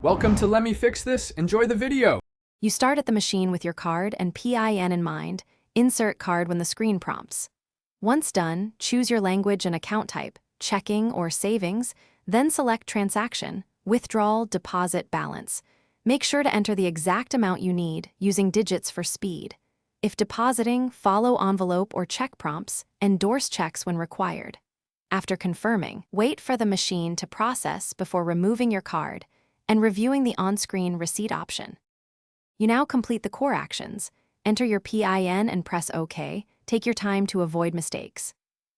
Welcome to Let Me Fix This. Enjoy the video. You start at the machine with your card and PIN in mind. Insert card when the screen prompts. Once done, choose your language and account type, checking or savings, then select transaction, withdrawal, deposit, balance. Make sure to enter the exact amount you need, using digits for speed. If depositing, follow envelope or check prompts, endorse checks when required. After confirming, wait for the machine to process before removing your card and reviewing the on-screen receipt option. You now complete the core actions. Enter your PIN and press OK. Take your time to avoid mistakes.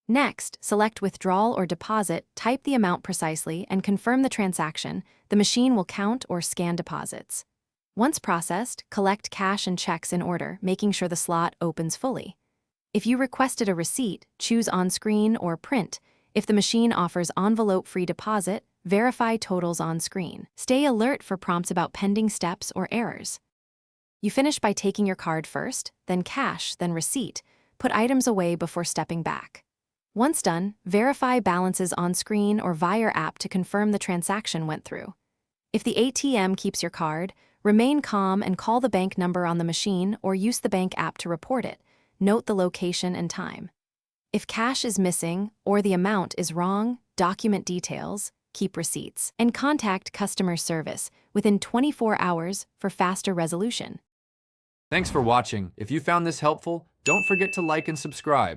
Next, select withdrawal or deposit, type the amount precisely, and confirm the transaction. The machine will count or scan deposits. Once processed, collect cash and checks in order, making sure the slot opens fully. If you requested a receipt, choose on-screen or print. If the machine offers envelope-free deposit, verify totals on screen. Stay alert for prompts about pending steps or errors. You finish by taking your card first, then cash, then receipt. Put items away before stepping back. Once done, verify balances on screen or via your app to confirm the transaction went through. If the ATM keeps your card, remain calm and call the bank number on the machine or use the bank app to report it. Note the location and time. If cash is missing or the amount is wrong, document details, keep receipts, and contact customer service within 24 hours for faster resolution. Thanks for watching. If you found this helpful, don't forget to like and subscribe.